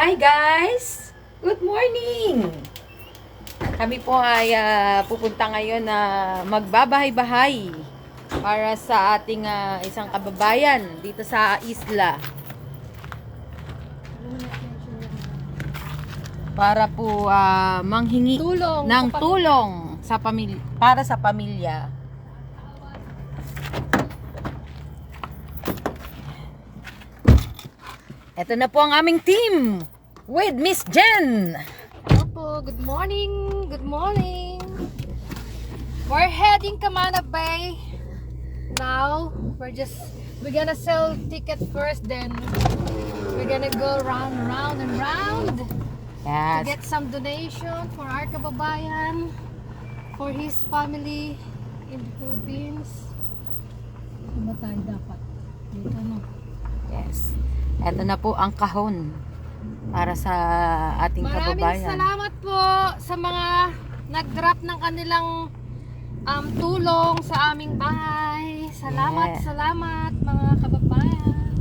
Hi guys! Good morning! Kami po ay pupunta ngayon na magbabahay-bahay para sa ating isang kababayan dito sa isla. Para po manghingi ng tulong sa pamilya, para sa pamilya. Ito na po ang aming team with Miss Jen. Hello po, good morning, good morning. We're heading Camana Bay now. We're gonna sell ticket first, then we're gonna go round and round to Yes. get some donation for our kababayan, for his family in the Philippines. Ano tayo dapat? Dito no. Yes. Ito na po ang kahon para sa ating Maraming kababayan. salamat po sa mga nag-drop ng kanilang tulong sa aming bahay. Salamat, Yeah. salamat mga kababayan.